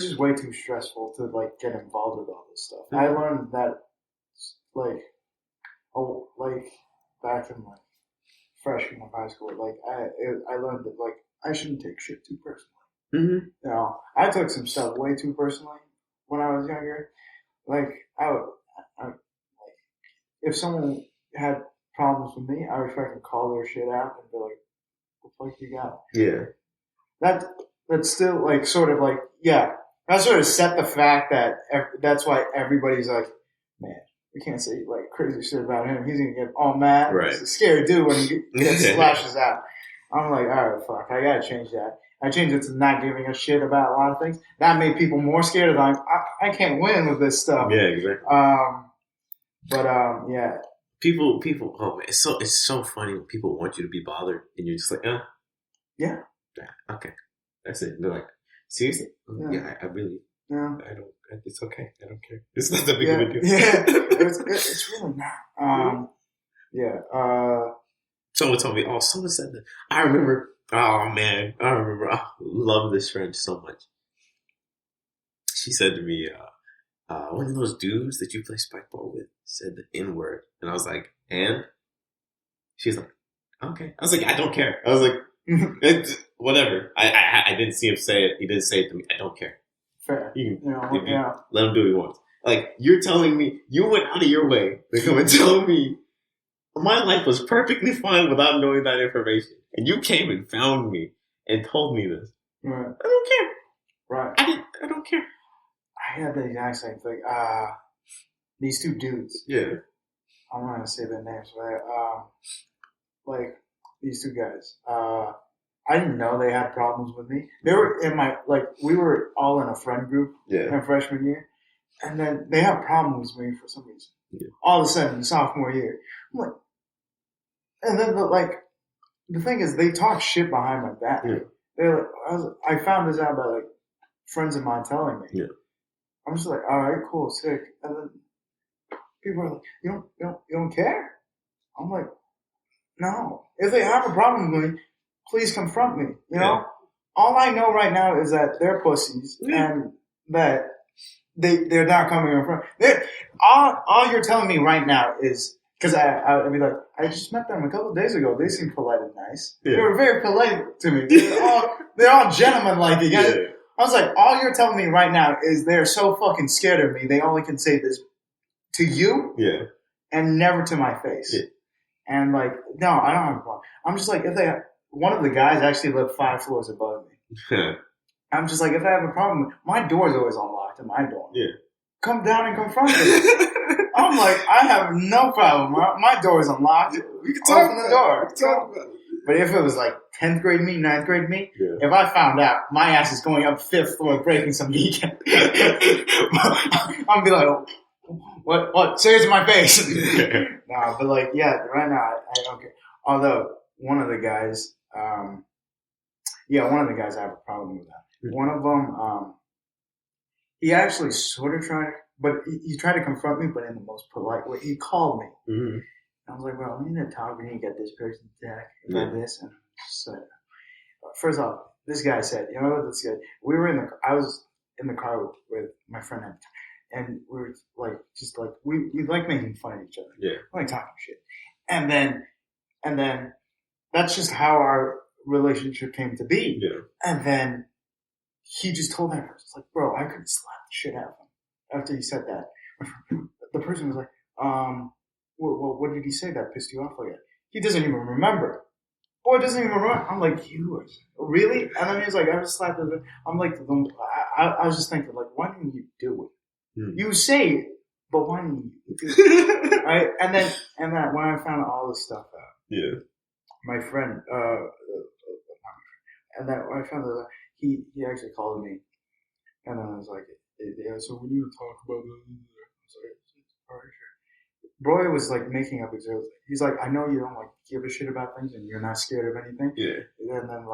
It's just way too stressful to like get involved with all this stuff. I Mm-hmm. learned that like like back in like freshman of high school, like I learned that like I shouldn't take shit too personally. Mm-hmm. You know, I took some stuff way too personally when I was younger. Like like if someone had problems with me, I would fucking call their shit out and be like, "What the fuck you got?" Yeah. That that's still like sort of like yeah. That sort of set the fact that that's why everybody's like, man, we can't say like crazy shit about him. He's gonna get all mad. Right. He's a scary dude when he gets splashes out. I'm like, all right, fuck, I gotta change that. I changed it to not giving a shit about a lot of things. That made people more scared of like, I can't win with this stuff. Yeah, exactly. Yeah. People. Oh man, it's so funny when people want you to be bothered, and you're just like, Yeah. okay, that's it. They're like, seriously? Yeah. Yeah, I really, Yeah. I don't. It's okay. I don't care. It's not that big Yeah. of a deal. Yeah. It's really not. Yeah. Someone told me, someone said that. I remember. Oh man, I remember. I love this friend so much. She said to me, one of those dudes that you play spikeball with said the N word, and I was like, and she's like, okay. I was like, I don't care. I was like, whatever. I didn't see him say it. He didn't say it to me. I don't care. Fair. You can, Yeah. let him do what he wants. Like, you're telling me, you went out of your way to come and tell me my life was perfectly fine without knowing that information. And you came and found me and told me this. Right. I don't care. Right. I don't care. I had the exact same thing. These two dudes. Yeah. I'm not gonna say their names, but like these two guys. I didn't know they had problems with me. They were in my we were all in a friend group in freshman year, and then they had problems with me for some reason. Yeah. All of a sudden, sophomore year, I'm like, and then the thing is, they talk shit behind my back. Yeah. They're like, I found this out by like friends of mine telling me. Yeah. I'm just like, all right, cool, sick. And then people are like, you don't care? I'm like, no. If they have a problem with me, please confront me. You know? All I know right now is that they're pussies and that they're not coming in front. All you're telling me right now is because I'd be like, I just met them a couple of days ago. They seem polite and nice. Yeah. They were very polite to me. They're all gentlemen like you guys. Yeah. I was like, all you're telling me right now is they're so fucking scared of me. They only can say this to you and never to my face. Yeah. And like, no, I don't have a problem. I'm just like, one of the guys actually lived 5 floors above me. I'm just like, if I have a problem, my door's always unlocked in my door. Yeah. Come down and confront me. I'm like, I have no problem. My door is unlocked. We can talk Open the door. We can talk about it. But if it was like 10th grade me, 9th grade me, Yeah. if I found out my ass is going up 5th floor breaking some kneecap, I'd be like, what? Say it to my face. Nah, but like, yeah, right now I don't care. Although one of the guys, I have a problem with that. Mm-hmm. One of them, he actually sort of tried, but he tried to confront me, but in the most polite way. He called me. Mm-hmm. I was like, well, we need to talk. We need to get this person back about this. And so, first off, this guy said, you know what this guy, I was in the car with my friend at the time, and we were like, just like, we like making fun of each other. Yeah. We like talking shit. And then that's just how our relationship came to be. Yeah. And then he just told that person, like, bro, I could slap the shit out of him after he said that. The person was like, well, what did he say that pissed you off like that? He doesn't even remember. Boy doesn't even remember. I'm like, you really? And then he was like, I just slapped him. I'm like, I was just thinking, like, why didn't you do it? You say it, but why didn't you do it? Right? And then when I found all this stuff out, my friend, and then when I found that he actually called me, and then I was like, yeah, so we need to talk about this. I was like, all right, sure. Broy was like making up examples. He's like, I know you don't like give a shit about things, and you're not scared of anything. Yeah. And then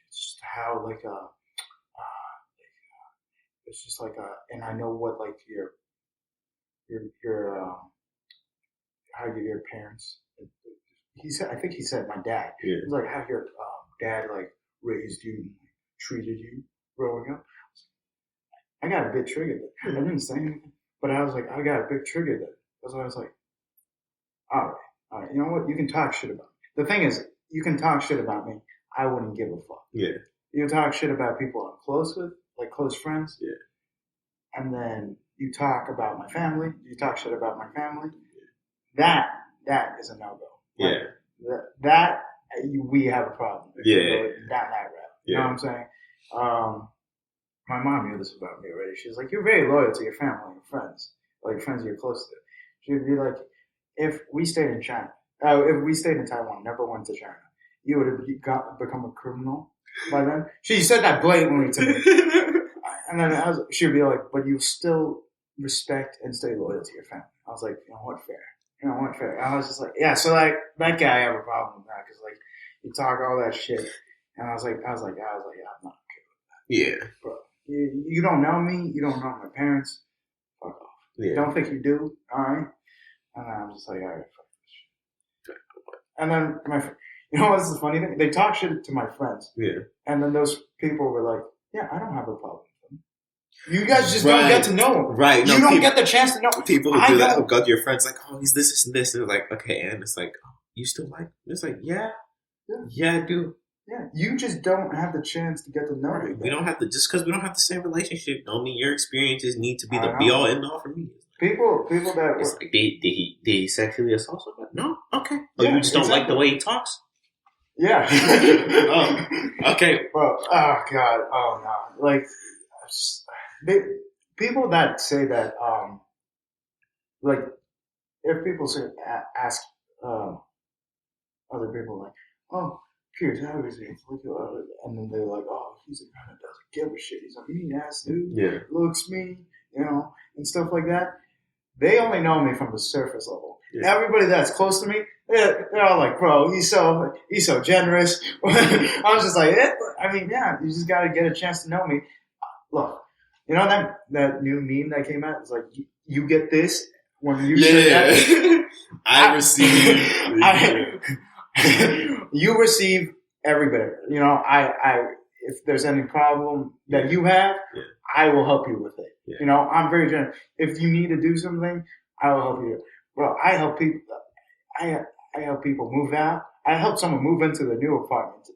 it's just how it's just like and I know what like your how your parents. He said, I think he said my dad. Yeah. He's like, how your dad like raised you and treated you growing up. I got a bit triggered there. I didn't say anything, but I was like, I got a bit triggered there. That's why I was like, all right, you know what? You can talk shit about me. The thing is, you can talk shit about me. I wouldn't give a fuck. Yeah. You talk shit about people I'm close with, like close friends. Yeah. And then you talk about my family. You talk shit about my family. That is a no go. Like, Yeah. That we have a problem. If Yeah. you go down that route. You know Yeah. what I'm saying? My mom knew this about me already. She was like, "You're very loyal to your family and friends, like friends you're close to." She would be like, "If we stayed in China, if we stayed in Taiwan, never went to China, you would have become a criminal by then." She said that blatantly to me. And then she would be like, "But you still respect and stay loyal to your family." I was like, "You know what, fair. You know what, fair." I was just like, "Yeah." So like that guy, I have a problem with that because like you talk all that shit, and I was like, yeah, I'm not okay with that. Yeah. Bro, you don't know me. You don't know my parents. Fuck off. Yeah. Don't think you do. All right. And then I'm just like, all right, fuck this shit. And then you know what's the funny thing? They talk shit to my friends. Yeah. And then those people were like, "Yeah, I don't have a problem." You guys just don't get to know him. Right. No, you don't get the chance to know people who do that, who go to your friends like, "Oh, he's this and this," and they're like, "Okay," and it's like, oh, "You still like him?" It's like, yeah, I do. Yeah, you just don't have the chance to get to know him. We don't have to, just because we don't have the same relationship, don't mean your experiences need to be the be all end all for me. People that it's like, did he sexually assault somebody? No, okay. Oh, yeah, you just don't like the way he talks? Yeah. Oh, okay. Well, oh god, oh no, like. People that say that, like, if people say ask other people like, "Oh, Pierce, how is he?" And then they're like, "Oh, he's a guy that doesn't give a shit. He's a mean ass dude. Yeah, looks mean, you know, and stuff like that." They only know me from the surface level. Yeah. Everybody that's close to me, they're all like, "Bro, he's so generous." I was just like, I mean, yeah, you just got to get a chance to know me. Look, you know that new meme that came out? It's like, you get this when you say that. I receive. You receive every bit of it. You know, if there's any problem that you have, I will help you with it. Yeah. You know, I'm very generous. If you need to do something, I will help you. Bro, I help people. I help people move out. I helped someone move into the new apartment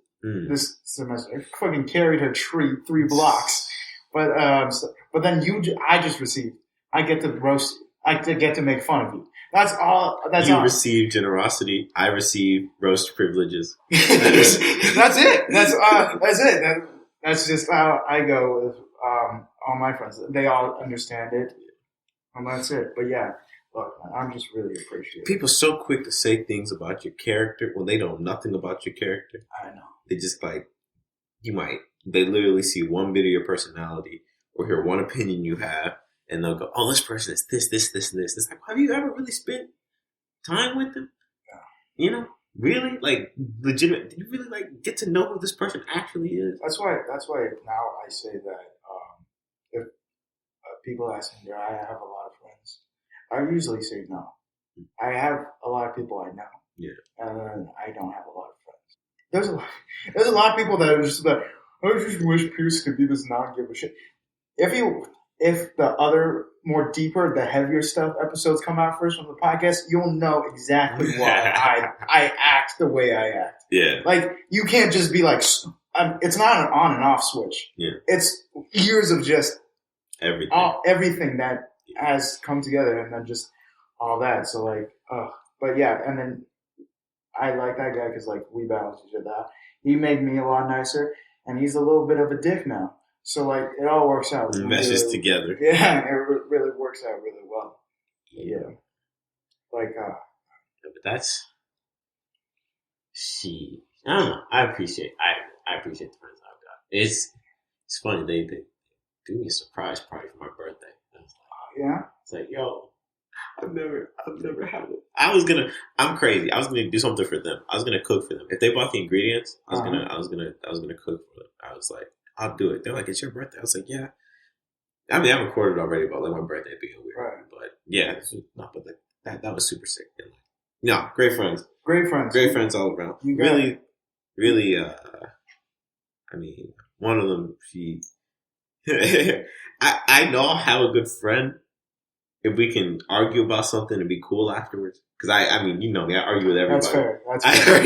this semester. I fucking carried her tree 3 blocks. But then I just received. I get to roast you. I get to make fun of you. That's all. You receive generosity. I receive roast privileges. That's it. That's it. That's just how I go with all my friends. They all understand it, and that's it. But yeah, look, I'm just really appreciative. People are so quick to say things about your character when they know nothing about your character. I know. They just like they literally see one bit of your personality or hear one opinion you have, and they'll go, "Oh, this person is this, and this." It's like, have you ever really spent time with them? Yeah. You know, really, like, legitimate. Did you really like get to know who this person actually is? That's why now I say that if people ask me, "Do I have a lot of friends?" I usually say no. I have a lot of people I know. Yeah. And then I don't have a lot of friends. There's a lot of people that are just like, "I just wish Pierce could be this not give a shit." If the other more deeper, the heavier stuff episodes come out first on the podcast, you'll know exactly why I act the way I act. Yeah. Like, you can't just be like, it's not an on and off switch. Yeah. It's years of just everything that has come together, and then just all that. So like, but yeah, and then I like that guy because like we balance each other out. He made me a lot nicer, and he's a little bit of a dick now. So like, it all works out. It meshes together. Yeah, it really works out really well. Yeah. Like, but that's, I don't know. I appreciate the friends I've got. It's funny, they do me a surprise party for my birthday. I was like, yeah. It's like, yo, I've never had it. I'm crazy. I was gonna do something for them. I was gonna cook for them. If they bought the ingredients, I was gonna cook for them. I was like, I'll do it. They're like, it's your birthday. I was like, yeah. I mean, I've recorded already about like my birthday being weird, right. But yeah, that was super sick. And, no, great friends all around. Really. I mean, one of them, I know I'll have a good friend if we can argue about something and be cool afterwards. Because I mean, you know me, I argue with everybody. That's fair. That's fair.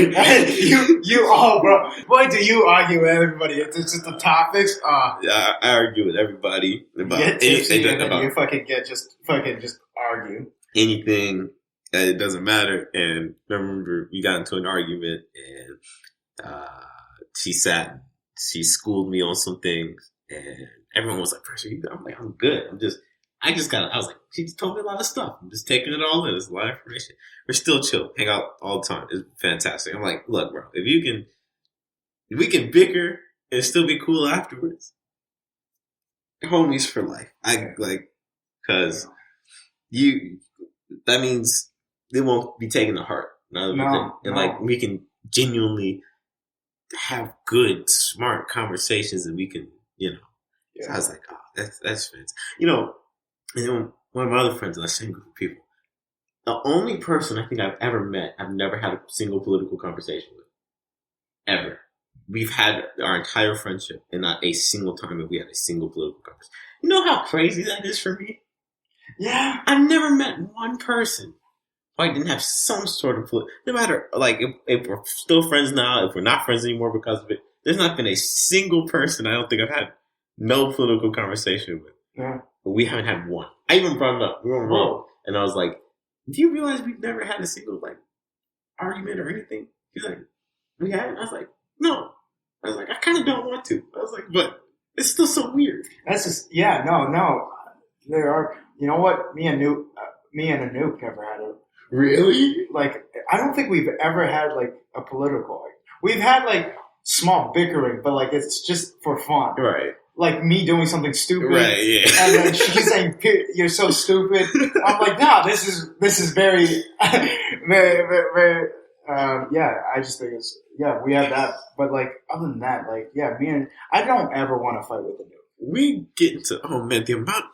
Bro. Boy, do you argue with everybody. It's just the topics. I argue with everybody about anything. And then you just argue. Anything. It doesn't matter. And I remember we got into an argument and she schooled me on some things and everyone was like, "Pressure, you?" I'm like, "I'm good. I was like, she just told me a lot of stuff. I'm just taking it all in. It's a lot of information. We're still chill. Hang out all the time. It's fantastic." I'm like, "Look, bro, if we can bicker and still be cool afterwards, homies for life." Cause that means they won't be taken to heart. We can genuinely have good, smart conversations and we can, you know. Yeah. So I was like, "Oh, that's fantastic." You know, and then one of my other friends in that same group of people, the only person I think I've ever met, I've never had a single political conversation with. Ever. We've had our entire friendship, and not a single time have we had a single political conversation. You know how crazy that is for me? Yeah. I've never met one person who I didn't have some sort of no matter, like, if we're still friends now, if we're not friends anymore because of it, there's not been a single person I don't think I've had no political conversation with. Yeah. But we haven't had one. I even brought it up. We were wrong. And I was like, "Do you realize we've never had a single, like, argument or anything?" He's like, "We haven't?" I was like, "No." I was like, "I kind of don't want to." I was like, "But it's still so weird." That's just, no. There are, you know what? Me and Anoop never had a... Really? Like, I don't think we've ever had, like, a political... We've had, like, small bickering, but, like, it's just for fun. Right. Like me doing something stupid, right? Yeah. And then she's saying, "You're so stupid." I'm like, "No, this is very, very, very." I just think we have that, but like other than that, like I don't ever want to fight with Anoop. We get into the amount.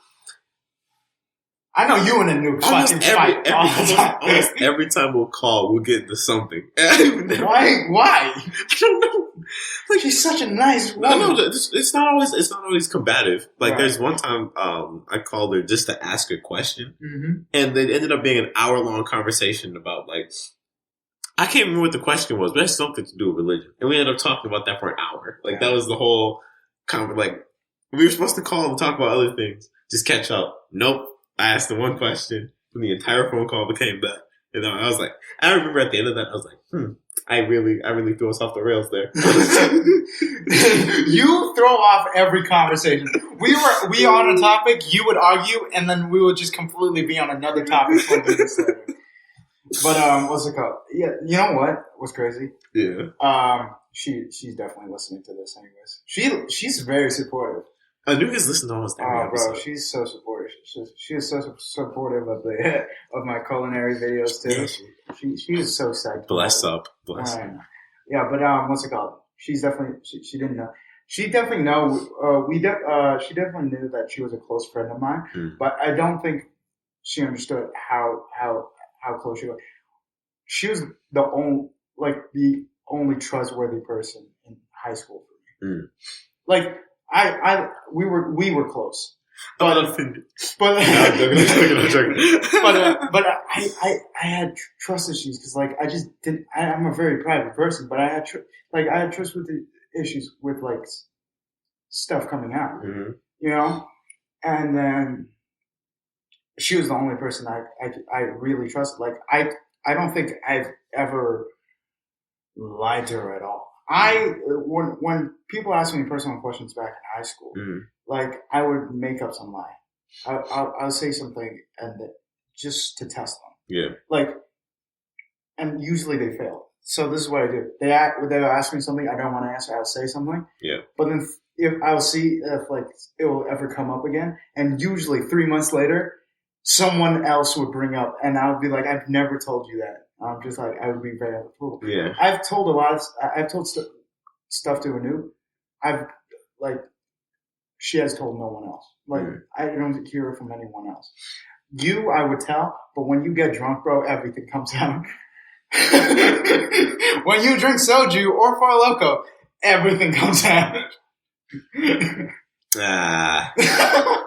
I know you and Anoop fight. Almost every time we'll call, we'll get into something. Why? I don't know. Like, she's such a nice woman. No, it's not always combative. Like, right. There's one time I called her just to ask her a question, and it ended up being an hour-long conversation about, like, I can't remember what the question was, but it has something to do with religion. And we ended up talking about that for an hour. Like, that was the whole like, we were supposed to call and talk about other things. Just catch up. Nope. I asked the one question, and the entire phone call became that. And I was like, I remember at the end of that, I was like, I really threw us off the rails there. You throw off every conversation. We on a topic, you would argue, and then we would just completely be on another topic 20 minutes later. But what's it called? Yeah, you know what? What's crazy? Yeah. She's definitely listening to this, anyways. She's very supportive. I knew he was listening to almost every episode. Bro, she's so supportive. She is so supportive of my culinary videos too. She is so psyched. Bless up. Yeah, but what's it called? She's definitely she didn't know. She definitely know. She definitely knew that she was a close friend of mine, but I don't think she understood how close she was. She was the only trustworthy person in high school for me. Like. We were close, but I'm joking. But I had trust issues because like I just didn't. I'm a very private person, but I had trust with the issues with like stuff coming out, you know. And then she was the only person I really trusted. Like I don't think I've ever lied to her at all. When people ask me personal questions back in high school, like I would make up some lie. I'll say something and just to test them. Yeah. Like, and usually they fail. So this is what I do. They'll ask me something I don't want to answer. I'll say something. Yeah. But then if I'll see if like it will ever come up again, and usually 3 months later, someone else would bring up, and I would be like, "I've never told you that." I'm just like, I would be very uncomfortable. Yeah. I've told stuff to Anu. She has told no one else. Like, I don't hear it from anyone else. You, I would tell, but when you get drunk, bro, everything comes out. When you drink soju or Four Loko, everything comes out. Ah.